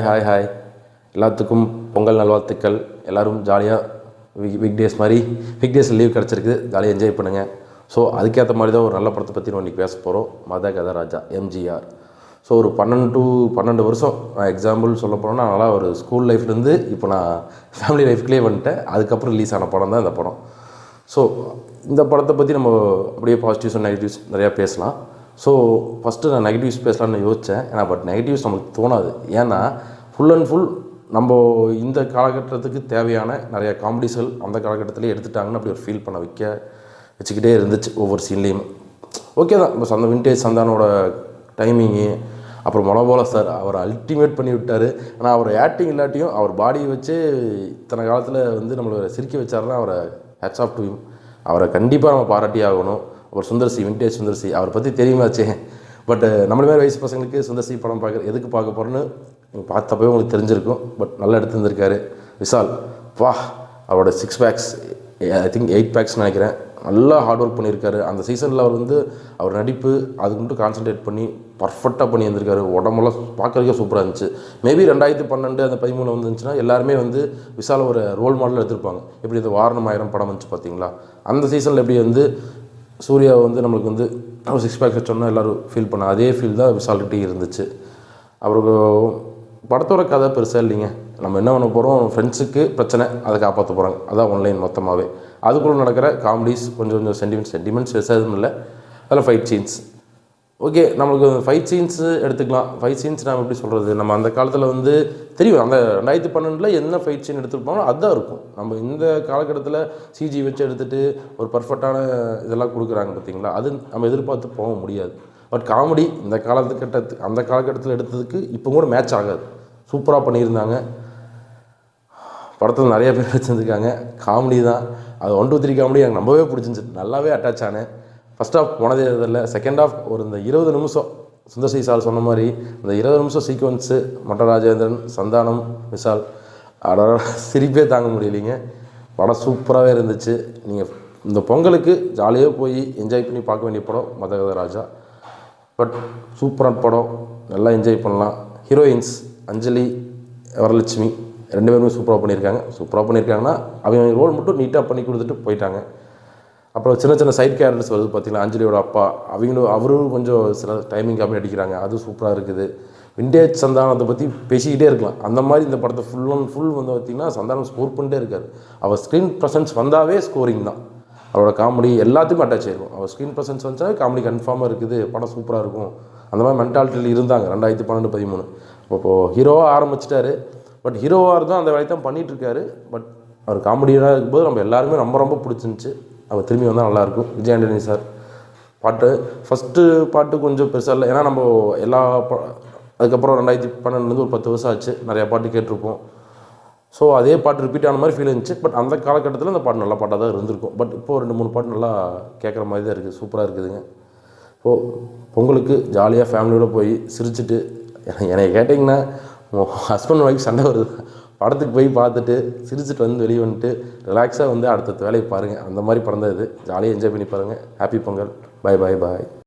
Hi எல்லாத்துக்கும் பொங்கல் நல்வாழ்த்துக்கள். எல்லோரும் ஜாலியாக வீக் டேஸ் லீவ் கிடச்சிருக்கு, ஜாலியாக என்ஜாய் பண்ணுங்கள். ஸோ அதுக்கேற்ற மாதிரி தான் ஒரு நல்ல படத்தை பற்றி நம்ம இன்றைக்கி பேச போகிறோம். மத கதை ராஜா எம்ஜிஆர். ஸோ ஒரு 12 வருஷம் நான் எக்ஸாம்பிள் சொல்ல போனோன்னா, நல்லா ஒரு ஸ்கூல் லைஃப்லேருந்து இப்போ நான் ஃபேமிலி லைஃப்லேயே வந்துட்டேன். அதுக்கப்புறம் ரிலீஸ் ஆன படம் தான் இந்த படம். ஸோ இந்த படத்தை பற்றி நம்ம அப்படியே பாசிட்டிவ்ஸ் அண்ட் நெகட்டிவ்ஸ் நிறையா பேசலாம். ஸோ ஃபஸ்ட்டு நான் நெகட்டிவ்ஸ் பேசலான்னு யோசித்தேன். ஏன்னா பட் நெகட்டிவ்ஸ் நமக்கு தோணாது. ஏன்னா ஃபுல் அண்ட் ஃபுல் நம்ம இந்த காலகட்டத்துக்கு தேவையான நிறையா காமெடிஸ்கள் அந்த காலகட்டத்திலே எடுத்துட்டாங்கன்னு அப்படி ஒரு ஃபீல் பண்ண வச்சுக்கிட்டே இருந்துச்சு ஒவ்வொரு சீன்லேயும். ஓகே தான், இப்போ அந்த விண்டேஜ் சந்தானோட டைமிங்கு, அப்புறம் மொளபோல சார் அவரை அல்டிமேட் பண்ணி விட்டார். ஆனால் அவர் ஆக்டிங் இல்லாட்டியும் அவர் பாடியை வச்சு இத்தனை காலத்தில் வந்து நம்மளை சிரிக்க வச்சாருன்னா அவரை ஹேட்ஸ் ஆஃப் டு ஹிம். அவரை கண்டிப்பாக நம்ம பாராட்டி ஆகணும். அப்புறம் சுந்தர்சி, விண்டேஜ் சுந்தர்சி, அவரை பற்றி தெரியுமாச்சே. பட் நம்மள மாதிரி வயசு பசங்களுக்கு சுந்தர்சி படம் எதுக்கு பார்க்க போகிறோன்னு பார்த்தப்பவே உங்களுக்கு தெரிஞ்சிருக்கும். பட் நல்லா எடுத்துருந்துருக்காரு. விஷால் வா, அவரோட 6 பேக்ஸ், ஐ திங்க் 8 பேக்ஸ் நினைக்கிறேன், நல்லா ஹார்ட் ஒர்க் பண்ணியிருக்காரு. அந்த சீசனில் அவர் வந்து அவர் நடிப்பு அதுக்கு மட்டும் கான்சன்ட்ரேட் பண்ணி பர்ஃபெக்டாக பண்ணி இருந்திருக்காரு. உடம்பெல்லாம் பார்க்குறதுக்கே சூப்பராக இருந்துச்சு. மேபி 2012 அந்த 13 வந்துருந்துச்சுன்னா எல்லாருமே வந்து விஷால் ஒரு ரோல் மாடல் எடுத்திருப்பாங்க. எப்படி இந்த வாரணம் ஆயிரம் படம் வந்துச்சு பார்த்தீங்களா, அந்த சீசனில் எப்படி வந்து சூர்யா வந்து நம்மளுக்கு வந்து ஒரு 6 பேக்ஸ் வச்சோன்னா எல்லோரும் ஃபீல் பண்ண அதே ஃபீல் தான் விஷால்கிட்டே இருந்துச்சு. அவருக்கு படத்தோட கதை பெருசாக இல்லைங்க. நம்ம என்ன பண்ண போகிறோம், ஃப்ரெண்ட்ஸுக்கு பிரச்சனை, அதை காப்பாற்ற போகிறாங்க, அதான் ஒன்லைன் மொத்தமாகவே. அதுக்குள்ளே நடக்கிற காமெடிஸ், கொஞ்சம் சென்டிமெண்ட்ஸ் பெருசாக எதுவும் இல்லை. அதில் ஃபைட் சீன்ஸ் ஓகே. நம்மளுக்கு ஃபைட் சீன்ஸு எடுத்துக்கலாம். ஃபைட் சீன்ஸ் நம்ம எப்படி சொல்கிறது, நம்ம அந்த காலத்தில் வந்து தெரியும், அந்த 2012 என்ன ஃபைட் சீன் எடுத்துருப்பாங்களோ அதுதான் இருக்கும். நம்ம இந்த காலகட்டத்தில் சிஜி வச்சு எடுத்துகிட்டு ஒரு பர்ஃபெக்டான இதெல்லாம் கொடுக்குறாங்க பார்த்தீங்களா, அது நம்ம எதிர்பார்த்து போக முடியாது. பட் காமெடி இந்த அந்த காலகட்டத்தில் எடுத்ததுக்கு இப்போ கூட மேட்ச் ஆகாது. சூப்பராக பண்ணியிருந்தாங்க. படத்தில் நிறைய பேர் வச்சுருந்துருக்காங்க. காமெடி தான் அது. 1 2 3 காமெடி எனக்கு ரொம்பவே பிடிச்சிருந்துச்சு. நல்லாவே அட்டாச் ஆனேன். ஃபஸ்ட் ஆஃப் போனதே இதில், செகண்ட் ஆஃப் ஒரு இந்த 20 நிமிஷம் சுந்தர்சி சார் சொன்ன மாதிரி இந்த 20 நிமிஷம் சீக்வன்ஸு, மொட்ட ராஜேந்திரன், சந்தானம், விஷால், சிரிப்பே தாங்க முடியலைங்க. படம் சூப்பராகவே இருந்துச்சு. நீங்கள் இந்த பொங்கலுக்கு ஜாலியாக போய் என்ஜாய் பண்ணி பார்க்க வேண்டிய படம் மதகத ராஜா. பட் சூப்பரான படம், நல்லா என்ஜாய் பண்ணலாம். ஹீரோயின்ஸ் அஞ்சலி, வரலட்சுமி 2 பேருமே சூப்பராக பண்ணியிருக்காங்கன்னா அவங்க ரோல் மட்டும் நீட்டாக பண்ணி கொடுத்துட்டு போயிட்டாங்க. அப்புறம் சின்ன சைட் கேரக்டர்ஸ் வருது பார்த்தீங்களா, அஞ்சலியோட அப்பா, அவரும் கொஞ்சம் சில டைமிங் கம்மி அடிக்கிறாங்க, அது சூப்பராக இருக்குது. விண்டேஜ் சந்தானத்தை பற்றி பேசிக்கிட்டே இருக்கலாம். அந்த மாதிரி இந்த படத்தை ஃபுல் வந்து பார்த்திங்கன்னா சந்தானம் ஸ்கோர் பண்ணிட்டே இருக்கார். அவர் ஸ்க்ரீன் ப்ரெசன்ஸ் வந்தாவே ஸ்கோரிங் தான். அவரோட காமெடி எல்லாத்துக்கும் அட்டாச் ஆகிருக்கும். அவர் ஸ்க்ரீன் ப்ரெசன்ஸ் வந்துச்சாவே காமெடி கன்ஃபார்மாக இருக்குது, படம் சூப்பராக இருக்கும். அந்த மாதிரி மென்டாலிட்டியில் இருந்தாங்க 2012 13. இப்போது ஹீரோவாக ஆரம்பிச்சிட்டாரு. பட் ஹீரோவாக இருந்தால் அந்த வேலையை தான் பண்ணிகிட்ருக்காரு. பட் அவர் காமெடியாக இருக்கும்போது நம்ம எல்லாருமே ரொம்ப பிடிச்சிருந்துச்சி. அவர் திரும்பி வந்தால் நல்லாயிருக்கும். விஜய் ஆண்டனி சார் பாட்டு, ஃபஸ்ட்டு பாட்டு கொஞ்சம் பெருசாக இல்லை. ஏன்னா நம்ம அதுக்கப்புறம் 2012 ஒரு 10 வருஷம் ஆச்சு, நிறையா பாட்டு கேட்டிருப்போம். ஸோ அதே பாட்டு ரிப்பீட் ஆன மாதிரி ஃபீல் இருந்துச்சு. பட் அந்த காலகட்டத்தில் அந்த பாட்டு நல்ல பாட்டாக தான் இருந்திருக்கும். பட் இப்போது 2 3 பாட்டு நல்லா கேட்குற மாதிரி தான் இருக்குது, சூப்பராக இருக்குதுங்க. இப்போது பொங்கலுக்கு ஜாலியாக ஃபேமிலியோடு போய் சிரிச்சுட்டு, என்னை கேட்டிங்கன்னா ஹஸ்பண்ட் ஒய்ஃப் சண்டை வருது, படத்துக்கு போய் பார்த்துட்டு சிரிச்சுட்டு வந்து வெளியே வந்துட்டு ரிலாக்ஸாக வந்து அடுத்த வேலையை பாருங்கள். அந்த மாதிரி படம் தான் இது. ஜாலியாக என்ஜாய் பண்ணி பாருங்கள். ஹாப்பி பொங்கல். பாய்.